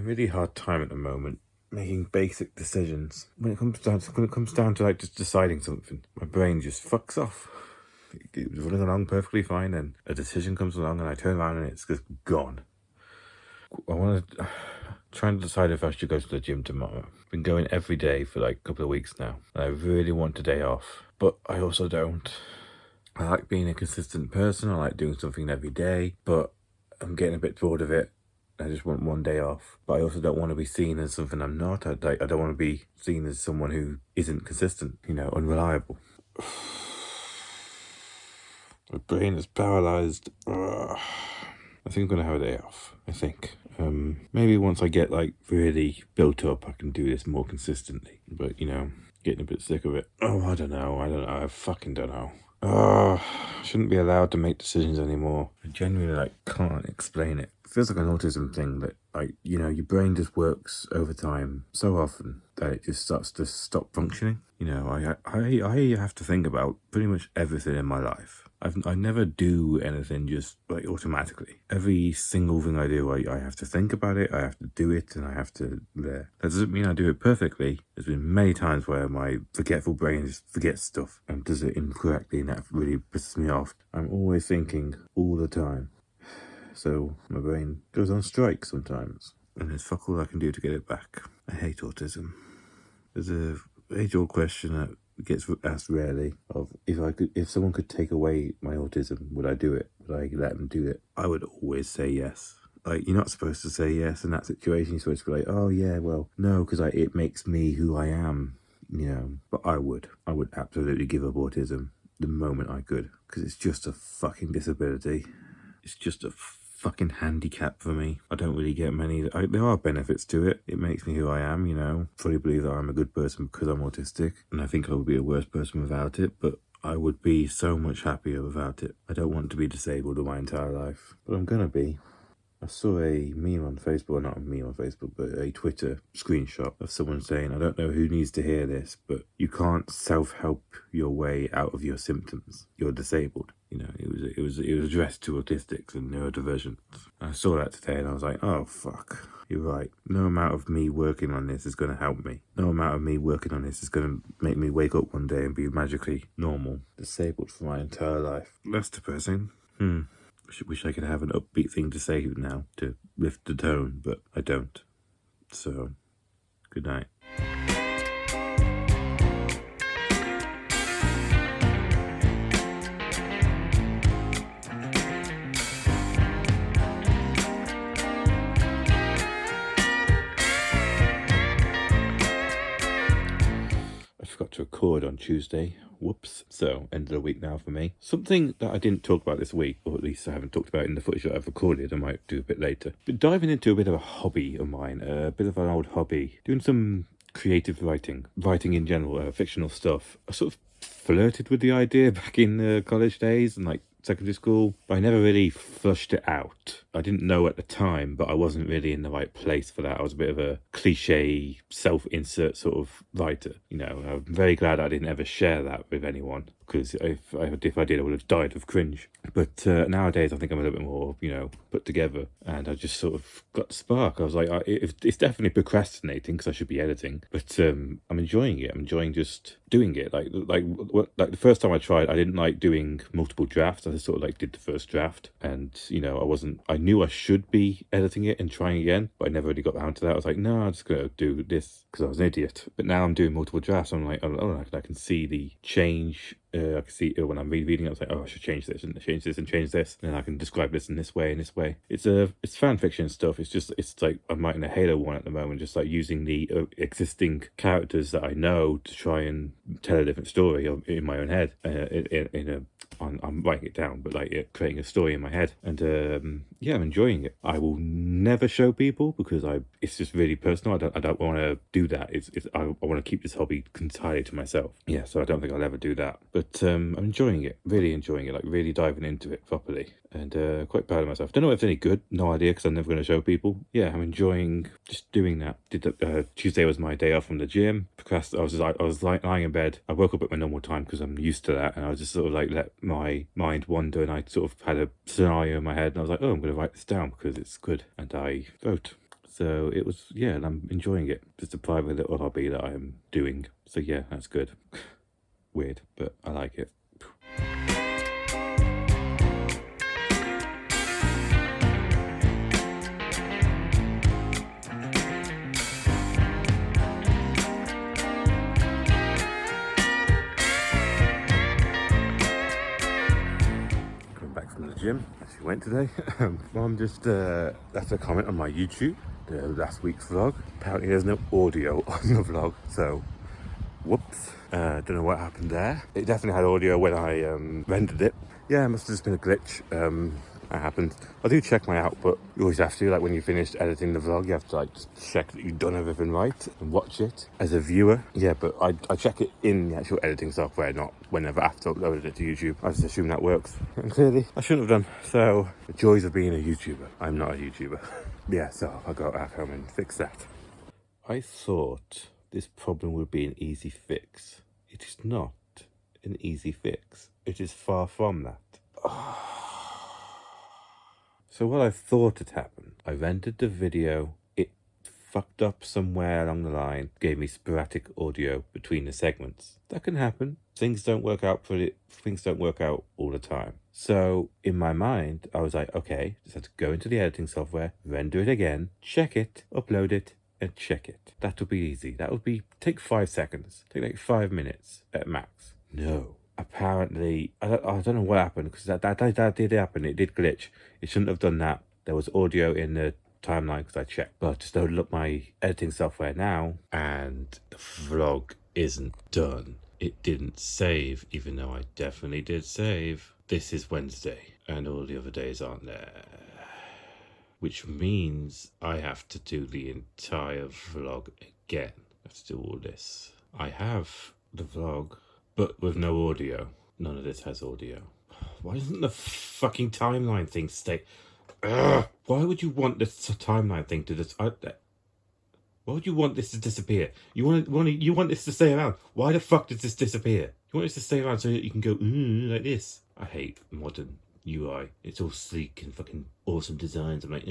really hard time at the moment making basic decisions. When it comes down to like just deciding something, my brain just fucks off. It was running along perfectly fine, and a decision comes along, and I turn around and it's just gone. I want to trying to decide if I should go to the gym tomorrow. I've been going every day for like a couple of weeks now, and I really want a day off, but I also don't. I like being a consistent person. I like doing something every day, but I'm getting a bit bored of it. I just want one day off, but I also don't want to be seen as something I'm not. I don't want to be seen as someone who isn't consistent, unreliable. My brain is paralyzed. I think I'm going to have a day off, I think. Maybe once I get like really built up, I can do this more consistently, but getting a bit sick of it. I don't know. I fucking don't know. I shouldn't be allowed to make decisions anymore. I genuinely can't explain it. It feels like an autism thing that your brain just works over time so often that it just starts to stop functioning. I have to think about pretty much everything in my life. I never do anything just automatically. Every single thing I do, I have to think about it, I have to do it, and I have to That doesn't mean I do it perfectly. There's been many times where my forgetful brain just forgets stuff and does it incorrectly, and that really pisses me off. I'm always thinking all the time. So my brain goes on strike sometimes, and there's fuck all I can do to get it back. I hate autism. There's a age-old question that gets asked rarely of if someone could take away my autism, would I do it? Would I let them do it? I would always say yes. You're not supposed to say yes in that situation. You're supposed to be like, oh yeah, well, no, because it makes me who I am, But I would absolutely give up autism the moment I could, because it's just a fucking disability. It's just a fucking handicap for me. I don't really get many. There are benefits to it. It makes me who I am, Fully believe that I'm a good person because I'm autistic, and I think I would be a worse person without it, but I would be so much happier without it. I don't want to be disabled all my entire life, but I'm gonna be. I saw a meme on Facebook, not a meme on Facebook, but a Twitter screenshot of someone saying, I don't know who needs to hear this, but you can't self-help your way out of your symptoms. You're disabled. It was addressed to autistics and neurodivergent. I saw that today and I was like, oh fuck, you're right. No amount of me working on this is going to help me. No amount of me working on this is going to make me wake up one day and be magically normal. Disabled for my entire life. That's depressing. Wish I could have an upbeat thing to say now to lift the tone, but I don't. So, good night. I forgot to record on Tuesday. Whoops. So, end of the week now for me. Something that I didn't talk about this week, or at least I haven't talked about in the footage that I've recorded, I might do a bit later. But diving into a bit of a hobby of mine, a bit of an old hobby, doing some creative writing in general, fictional stuff. I sort of flirted with the idea back in college days and secondary school, but I never really flushed it out. I didn't know at the time, but I wasn't really in the right place for that. I was a bit of a cliche self-insert sort of writer. I'm very glad I didn't ever share that with anyone, because if I did, I would have died of cringe. But nowadays, I think I'm a little bit more, put together, and I just sort of got the spark. I was like, it's definitely procrastinating because I should be editing, but I'm enjoying it. I'm enjoying just doing it. Like the first time I tried, I didn't like doing multiple drafts. I just sort of did the first draft, and I knew I should be editing it and trying again, but I never really got down to that. I was like, no, I'm just gonna do this because I was an idiot. But now I'm doing multiple drafts. I'm like, oh, I can see the change. I can see when I'm reading it, I was like, oh, I should change this and change this and change this, and then I can describe this in this way and this way. It's fan fiction stuff. It's like I'm writing a Halo one at the moment, just using the existing characters that I know to try and tell a different story in my own head. I'm writing it down, but creating a story in my head, and I'm enjoying it. I will never show people because it's just really personal. I don't want to do that. I want to keep this hobby entirely to myself. Yeah, so I don't think I'll ever do that. But I'm enjoying it, really enjoying it, really diving into it properly, and quite proud of myself. Don't know if it's any good, no idea, because I'm never going to show people. Yeah, I'm enjoying just doing that. Tuesday was my day off from the gym. I was lying in bed. I woke up at my normal time because I'm used to that, and I was just sort of let my mind wander, and I sort of had a scenario in my head, and I was like, oh, I'm going to write this down because it's good, and I wrote. So it was, yeah, and I'm enjoying it. Just a private little hobby that I'm doing. So yeah, that's good. Weird, but I like it. Back from the gym, actually went today. Mom just left a comment on my YouTube, the last week's vlog. Apparently there's no audio on the vlog, so whoops. Don't know what happened there. It definitely had audio when I rendered it. Yeah, it must have just been a glitch. That happens. I do check my output. You always have to, like when you finish editing the vlog, you have to like just check that you've done everything right and watch it as a viewer. Yeah, but I check it in the actual editing software, not whenever after uploaded it to YouTube. I just assume that works. And clearly, I shouldn't have done. So, the joys of being a YouTuber. I'm not a YouTuber. Yeah, so I got back home and fixed that. I thought this problem would be an easy fix. It is not an easy fix. It is far from that. So what I thought had happened, I rendered the video, it fucked up somewhere along the line, gave me sporadic audio between the segments. That can happen. Things don't work out all the time. So in my mind, I was like, okay, just have to go into the editing software, render it again, check it, upload it, and check it. That would be easy. That would take 5 seconds, take like 5 minutes at max. No. Apparently, I don't know what happened, because that did happen. It did glitch. It shouldn't have done that. There was audio in the timeline because I checked. But I just loaded up my editing software now, and the vlog isn't done. It didn't save, even though I definitely did save. This is Wednesday, and all the other days aren't there. Which means I have to do the entire vlog again. I have to do all this. I have the vlog, but with no audio. None of this has audio. Why doesn't the fucking timeline thing stay? Ugh! Why would you want this timeline thing to just... Why would you want this to disappear? You want this to stay around. Why the fuck does this disappear? You want this to stay around so that you can go like this. I hate modern UI. It's all sleek and fucking awesome designs. I'm like,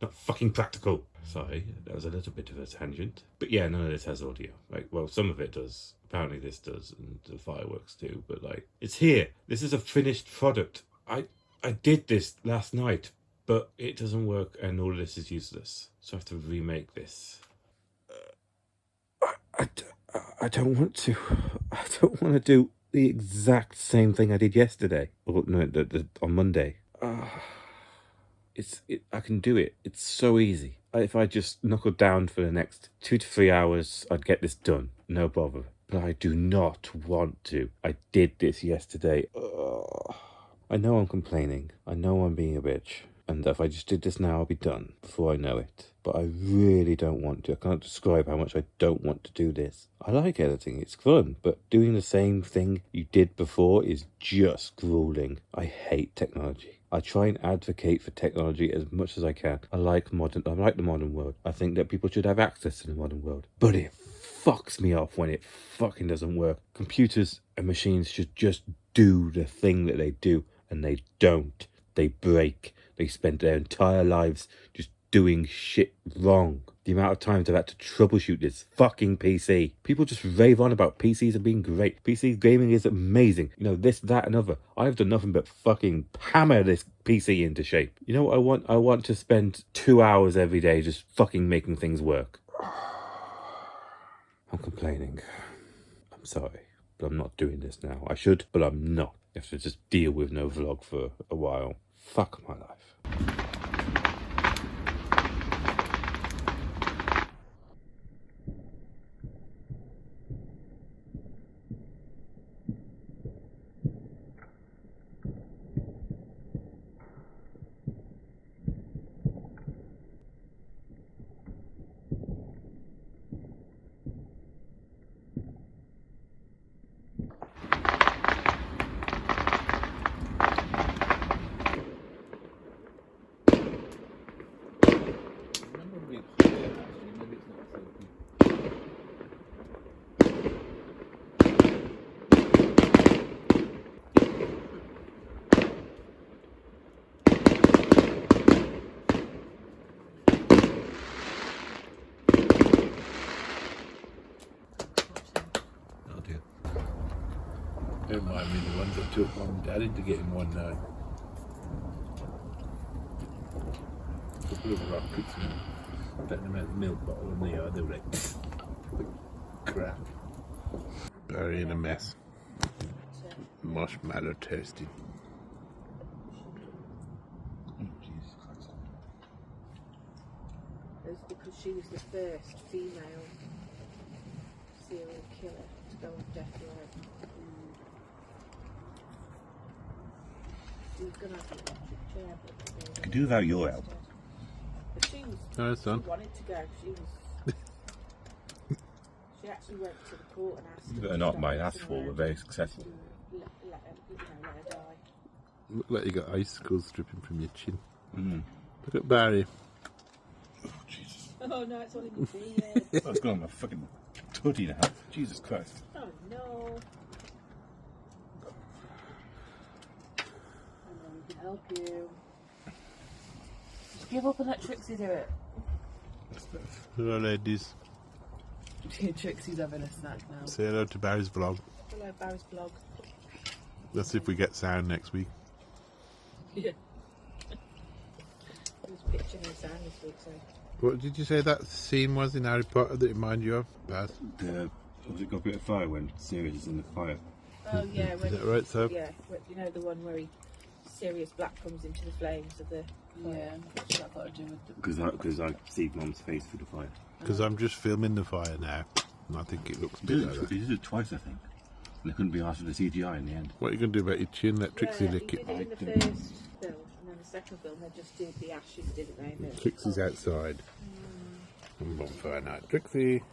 not fucking practical. Sorry, that was a little bit of a tangent. But yeah, none of this has audio. Like, well, some of it does. Apparently this does, and the fireworks too. But like, it's here. This is a finished product. I did this last night, but it doesn't work, and all of this is useless. So I have to remake this. I don't want to. I don't want to do the exact same thing I did yesterday. Or no, on Monday. I can do it. It's so easy. If I just knuckled down for the next 2 to 3 hours, I'd get this done. No bother. But I do not want to. I did this yesterday. I know I'm complaining. I know I'm being a bitch. And if I just did this now, I'll be done before I know it. But I really don't want to. I can't describe how much I don't want to do this. I like editing. It's fun. But doing the same thing you did before is just grueling. I hate technology. I try and advocate for technology as much as I can. I like the modern world. I think that people should have access to the modern world. But it fucks me off when it fucking doesn't work. Computers and machines should just do the thing that they do, and they don't. They break. They spend their entire lives just doing shit wrong. The amount of times I've had to troubleshoot this fucking PC. People just rave on about PCs and being great. PC gaming is amazing. You know, this, that, and other. I've done nothing but fucking hammer this PC into shape. You know what I want? I want to spend 2 hours every day just fucking making things work. I'm complaining. I'm sorry, but I'm not doing this now. I should, but I'm not. You have to just deal with no vlog for a while. Fuck my life. Don't mind me, the ones that took Mum and Dad into getting one now. A couple of rockets and letting them out the milk bottle and they are, they were like, crap. Barry in a mess. Marshmallow toasting. It's because she was the first female serial killer to go on death row. She was going to have an electric chair, but Could do without your help. But she was. No, son. She wanted to go. She was. She actually went to the court and asked. But not mine, that's for were very successful. Let her die. Look like you got icicles dripping from your chin. Mm. Look at Barry. Oh, Jesus. Oh no, it's all in your beard. That's gone on my fucking tootie now. Jesus Christ. Oh no. And then we can help you. Just give up and let Trixie do it. Hello, ladies. Trixie's having a snack now. Say hello to Barry's vlog. Hello, Barry's vlog. Let's see if we get sound next week. Yeah. There's picture no sound this week, so. What did you say that scene was in Harry Potter that reminded you of, Baz? Was it got a bit of fire when Sirius is in the fire? Oh yeah, Is that right, Seb? Yeah, you know the one where Sirius Black comes into the flames of the. Yeah, what's that got to do with the. Because I see Mum's face through the fire. Because I'm just filming the fire now, and I think it looks a bit like that. He did it twice, I think. And they couldn't be asked for the CGI in the end. What are you going to do about your chin? Let Trixie lick he it. did it in the first film, and then the second film they just did the ashes, didn't they? Trixie's outside. On bonfire night. Trixie!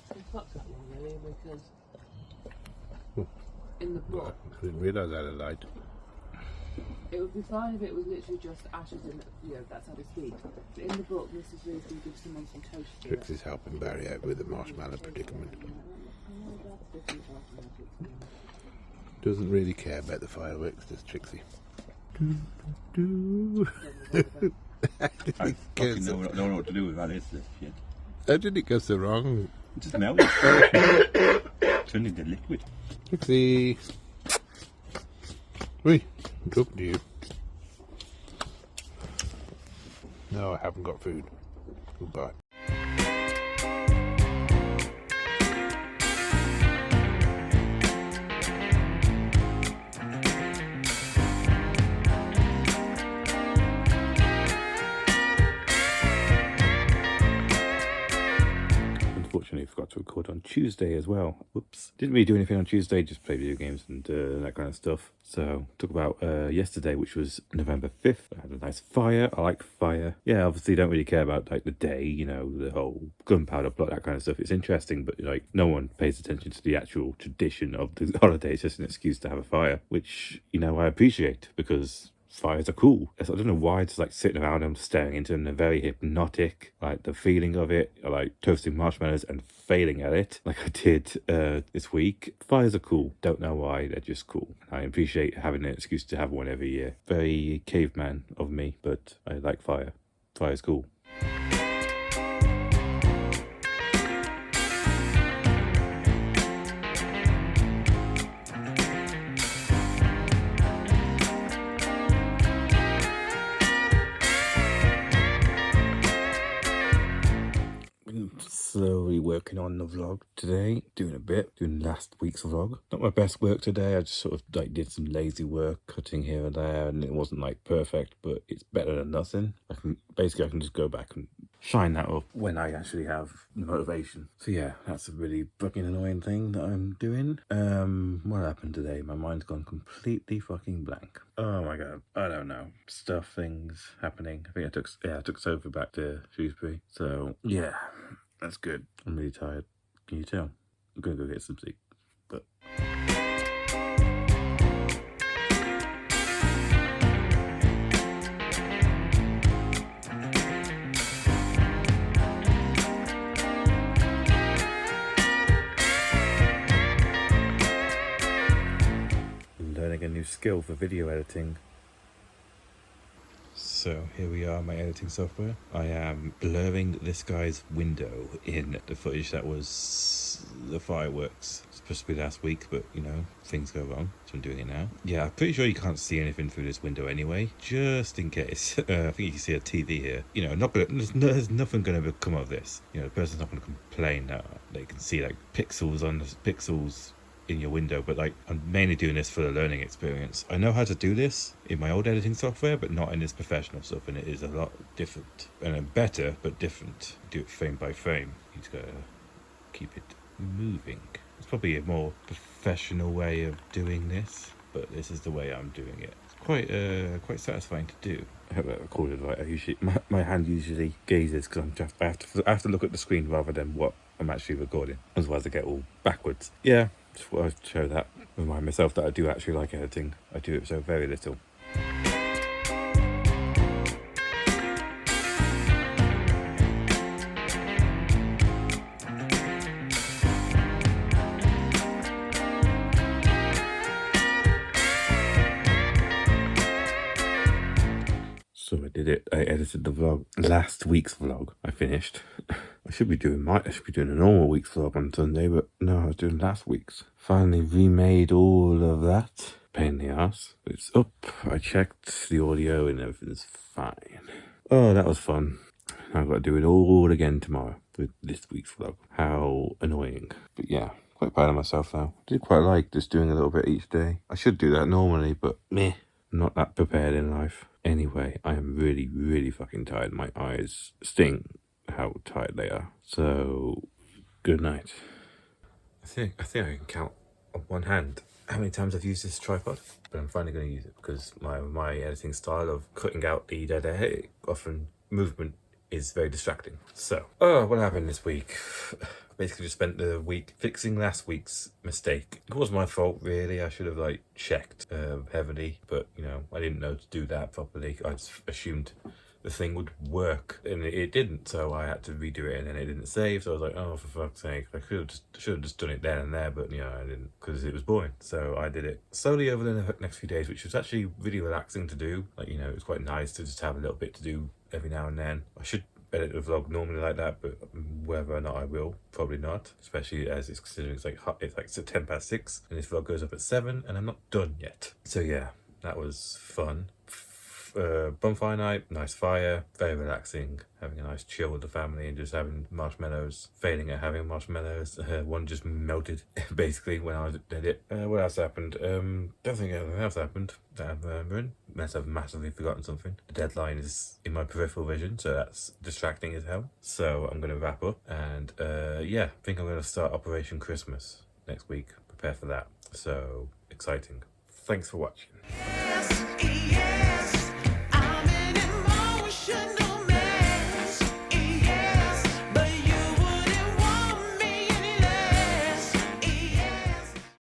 It's not that long really, because in the book I didn't realise I had a light. it would be fine if it was literally just ashes and that's how they speak. But in the book, Mrs. Weasley gives someone some toast to it. Trixie's helping Barry out with the marshmallow predicament. Doesn't really care about the fireworks, does Trixie? I fucking don't know what to do with that is this shit. How did it go so wrong? It just melted. Turned into liquid. Trixie! Wait, I'm talking to you. No, I haven't got food. Goodbye. Unfortunately, I forgot to record on Tuesday as well. Whoops. Didn't really do anything on Tuesday, just play video games and that kind of stuff. So, talk about yesterday, which was November 5th. I had a nice fire. I like fire. Yeah, obviously don't really care about like the day, you know, the whole gunpowder plot, that kind of stuff. It's interesting, but like no one pays attention to the actual tradition of the holiday. It's just an excuse to have a fire, which, you know, I appreciate because fires are cool. I don't know why, just like sitting around them, staring into them, they're very hypnotic. Like the feeling of it, I like toasting marshmallows and failing at it, like I did this week. Fires are cool. Don't know why, they're just cool. I appreciate having an excuse to have one every year. Very caveman of me, but I like fire. Fire's cool. Slowly working on the vlog today, doing last week's vlog. Not my best work today. I just sort of like did some lazy work, cutting here and there, and it wasn't like perfect, but it's better than nothing. I can just go back and shine that up when I actually have the motivation. So yeah, that's a really fucking annoying thing that I'm doing. What happened today? My mind's gone completely fucking blank. Oh my god, I don't know. Things happening. I think I took Sophie back to Shrewsbury. So yeah. That's good. I'm really tired. Can you tell? I'm gonna go get some sleep. But I'm learning a new skill for video editing. So here we are, my editing software. I am blurring this guy's window in the footage that was the fireworks. It's supposed to be last week, but you know, things go wrong, so I'm doing it now. Yeah, I'm pretty sure you can't see anything through this window anyway, just in case. I think you can see a TV here. You know, there's nothing going to come of this. You know, the person's not going to complain that they can see like pixels in your window, but like I'm mainly doing this for the learning experience. I know how to do this in my old editing software, but not in this professional stuff, and it is a lot different and better, but different. Do it frame by frame. You just gotta keep it moving. It's probably a more professional way of doing this, but this is the way I'm doing it. It's quite satisfying to do. I hope I recorded right. I usually my hand usually gazes because I have to look at the screen rather than what I'm actually recording. Otherwise, I get all backwards. Yeah. Just thought I'd show that, remind myself that I do actually like editing. I do it so very little. So I did it. I edited the vlog, last week's vlog. I finished. I should be doing a normal week's vlog on Sunday, but no, I was doing last week's. Finally remade all of that. Pain in the ass. It's up. I checked the audio and everything's fine. Oh, that was fun. I've got to do it all again tomorrow with this week's vlog. How annoying. But yeah, quite proud of myself though. I did quite like just doing a little bit each day. I should do that normally, but meh. Not that prepared in life. Anyway, I am really, really fucking tired. My eyes sting how tired they are. So, good night. I think I can count on one hand how many times I've used this tripod. But I'm finally going to use it because my editing style of cutting out the dead air, often movement, is very distracting. So, what happened this week? Basically just spent the week fixing last week's mistake. It was my fault really. I should have like checked heavily, but you know, I didn't know to do that properly. I just assumed the thing would work and it didn't, so I had to redo it and then it didn't save. So I was like, oh, for fuck's sake, I should have just done it then and there, but you know, I didn't because it was boring. So I did it slowly over the next few days, which was actually really relaxing to do. Like, you know, it was quite nice to just have a little bit to do every now and then. I should edit the vlog normally like that, but whether or not I will, probably not, especially as it's considering it's like 6:10 and this vlog goes up at 7 and I'm not done yet. So yeah, that was fun. Bonfire night, nice fire, very relaxing, having a nice chill with the family and just having marshmallows, failing at having marshmallows. One just melted basically when I did it. What else happened? Don't think anything else happened that I'm remembering, unless I've massively forgotten something. The deadline is in my peripheral vision, so that's distracting as hell. So I'm going to wrap up and yeah, I think I'm going to start Operation Christmas next week. Prepare for that. So exciting. Thanks for watching.